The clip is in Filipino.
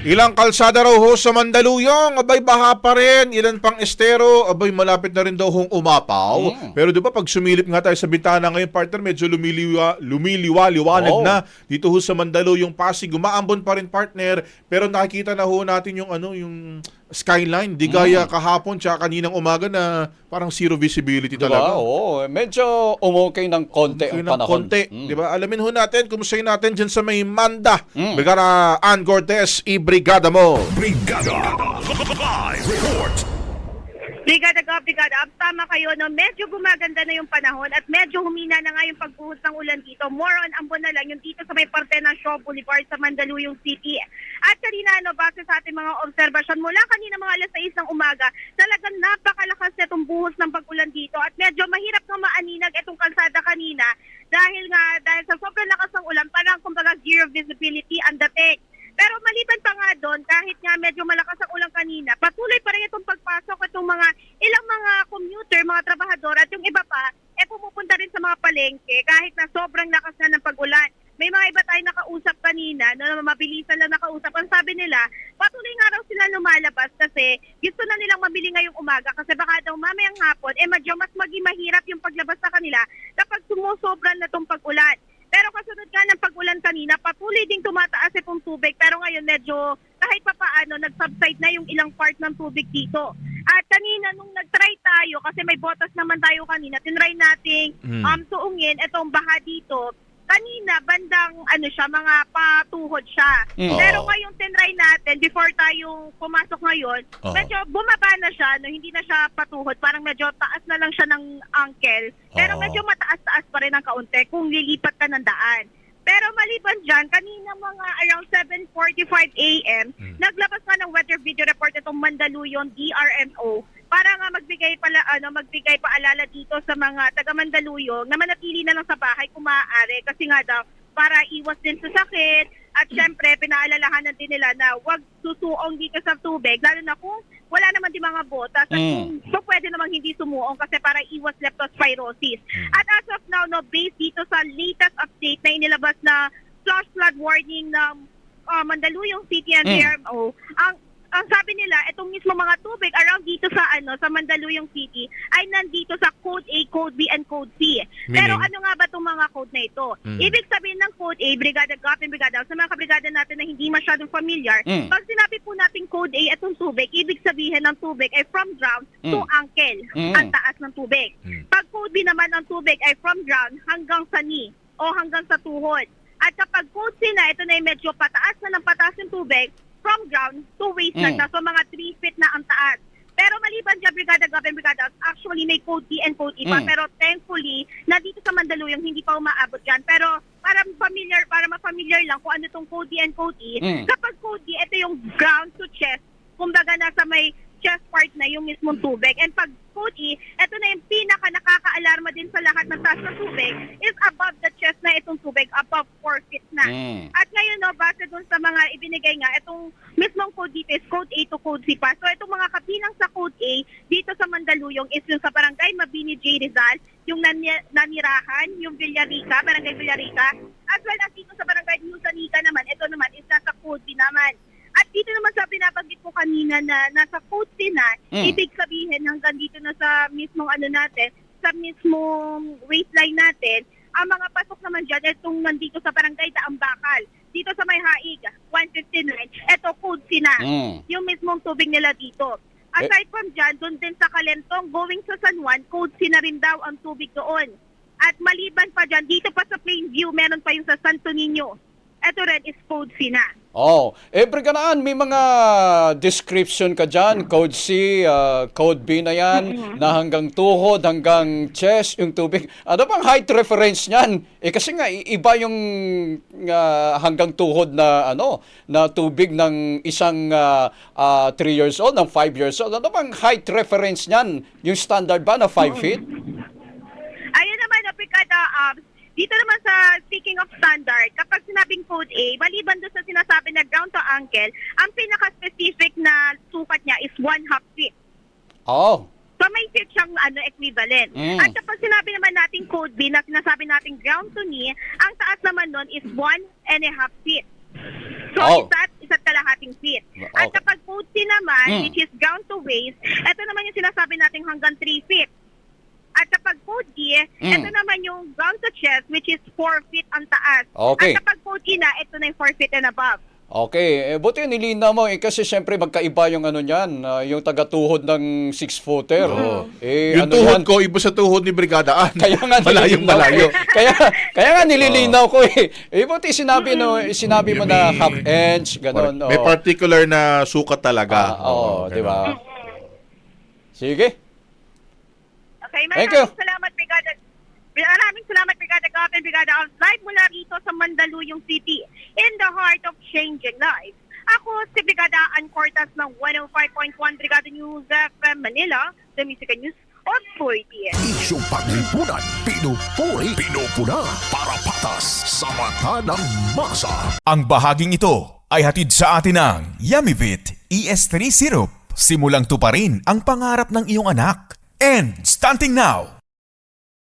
Ilang kalsada raw ho sa Mandaluyong, abay baha pa rin. Ilan pang estero, abay malapit na rin daw hong umapaw. Pero di ba pag sumilip nga tayo sa bintana ngayon, partner, medyo liwanag Oo. na. Dito ho sa Mandaluyong, Pasig, umaambon pa rin, partner. Pero nakikita na ho natin yung yung skyline. Di gaya kahapon tsaka kaninang umaga na parang zero visibility Diba? talaga. Oo, medyo umukay ng konti ang Okay ng panahon. konti, di ba? Alamin ho natin, kumustahin natin dyan sa may Manda. Brigada Ann Cortez, i-brigada mo. Brigada Live Report. Brigada, tama kayo, no? Medyo gumaganda na yung panahon at medyo humina na nga yung pagbuhos ng ulan dito. More on ambon na lang yung dito sa may parte ng Shaw Boulevard sa Mandaluyong City. At kanina, base sa ating mga obserbasyon, mula kanina mga alas 6 ng umaga, talagang napakalakas na itong buhos ng pag-ulan dito at medyo mahirap na maaninag itong kalsada kanina dahil sa sobrang lakas ng ulan, parang kumbaga zero visibility ang dating. Pero maliban pa nga doon, kahit nga medyo malakas ang ulan kanina, patuloy pa rin itong pagpasok itong ilang mga commuter, mga trabahador at yung iba pa, pumupunta rin sa mga palengke kahit na sobrang lakas na ng pag-ulan. May mga iba tayong nakausap kanina, mabilisan lang nakausap. Ang sabi nila, patuloy nga raw sila lumalabas kasi gusto na nilang mabili ngayong umaga kasi baka daw mamayang hapon, medyo mas maging mahirap yung paglabas sa kanila kapag sumusobran na itong pag-ulan. Pero kasunod nga ng pag-ulan kanina, patuloy ding tumataas itong tubig. Pero ngayon medyo kahit pa paano, nag-subside na yung ilang part ng tubig dito. At kanina nung nag-try tayo, kasi may botas naman tayo kanina, tinry nating tuungin itong baha dito. Kanina, bandang mga patuhod siya. Pero ngayon tinry natin, before tayong pumasok ngayon, medyo bumaba na siya, hindi na siya patuhod. Parang medyo taas na lang siya ng ankle. Pero medyo mataas-taas pa rin ang kaunti kung lilipat ka ng daan. Pero maliban dyan, kanina mga around 7:45 a.m., naglabas nga ng weather video report itong Mandaluyong DRMO para nga magbigay paalala dito sa mga taga Mandaluyong na manatili na lang sa bahay kung maaari kasi nga daw para iwas din sa sakit at syempre pinaalalahanan din nila na huwag susuong dito sa tubig lalo na kung wala naman din mga botas at kung pwede namang hindi sumuong kasi para iwas leptospirosis. At as of now, based dito sa latest update na inilabas na flash flood warning ng Mandaluyong City and DRMO, ang sabi nila, itong mismo mga tubig around dito sa Mandaluyong City ay nandito sa Code A, Code B, and Code C. Pero ano nga ba itong mga code na ito? Ibig sabihin ng Code A, Brigada Gap and Brigada, sa mga kabrigada natin na hindi masyadong familiar, pag sinabi po natin Code A itong tubig, ibig sabihin ng tubig ay from ground to ankle, ang taas ng tubig. Pag Code B naman ng tubig ay from ground hanggang sa knee o hanggang sa tuhod. At kapag Code C na, ito na yung medyo pataas na ng pataas yung tubig, from ground to waist na so mga 3 feet na ang taas. Pero maliban dyan, Brigada Gap and Brigada, actually may Code D and Code E pa, pero thankfully, nandito sa Mandaluyong, hindi pa umaabot dyan. Pero para ma-familiar lang kung ano itong Code D and Code E, kapag Code D, ito yung ground to chest, kumbaga nasa may chest part na yung mismong tubig. And pag Code E, ito na yung pinaka nakaka-alarma din sa lahat ng taas ng tubig, is above the chest na itong tubig, above 4 feet na. At ngayon, base dun sa mga ibinigay nga, itong mismong Code dito is Code A to Code C pa. So itong mga kabilang sa Code A, dito sa Mandaluyong, is yung sa Barangay Mabini J. Rizal, yung Nanirahan, yung Villarica, Barangay Villarica, as well as dito sa Barangay New Sanica naman, ito naman is nasa Code B naman. At dito naman sa binabanggit ko kanina na nasa Code C na, ibig sabihin hanggang dito na sa mismong sa mismong waistline natin, ang mga pasok naman dyan, itong nandito sa Barangay Daambakal, dito sa may Haig, 159, ito Code C na, yung mismong tubig nila dito. Aside from dyan, doon din sa Kalentong, going sa San Juan, Code C na rin daw ang tubig doon. At maliban pa dyan, dito pa sa Plainview, meron pa yung sa Santo Niño. Ito rin is Code C na. Brigadaan, may mga description ka dyan, Code C, Code B na yan, na hanggang tuhod, hanggang chest, yung tubig. Ano bang height reference niyan? Kasi nga, iba yung hanggang tuhod na, na tubig ng isang 3 years old, ng 5 years old. Ano bang height reference niyan? Yung standard ba na 5 feet? Ayun naman, Brigada, dito naman sa speaking of standard, kapag sinabing Code A, maliban doon sa sinasabi na ground to ankle, ang pinaka-specific na sukat niya is 1/2 feet. So may feet siyang equivalent. At kapag sinabi naman natin Code B na sinasabi natin ground to knee, ang taas naman nun is 1.5 feet. So isa't kalahati 14 feet. At Okay. kapag puti naman, which is gown to waist, ito naman yung sinasabi natin hanggang 3 feet. At kapag puti, ito naman yung gown to chest, which is 4 feet ang taas. Okay. At kapag puti na, ito na yung 4 feet and above. Okay, buti nilinaw mo kasi syempre magkaiba yung ano niyan, yung taga-tuhod ng 6-footer. Yung ano tuhod yan? ko, iba sa tuhod ni Brigadaan. Kaya nga Malayong nililinaw malayo. ko. kaya nga nililinaw ko eh. Buti sinabi mo na half inch, ganun. May particular na sukat talaga. Oo, di ba? Sige. Okay, Thank you. maraming salamat, Brigada. Maraming salamat, Brigada Gov and Brigada Of. Live mula rito sa Mandaluyong City, in the heart of changing lives. Ako si Brigada Ann Cortas ng 105.1 Brigada News FM Manila, the Music News Authority. Isyong paglipunan, pinupuri, pinupuna, para patas sa mata ng masa. Ang bahaging ito ay hatid sa atin ng Yummyvit ES3 Syrup. Simulang tuparin ang pangarap ng iyong anak. And starting now,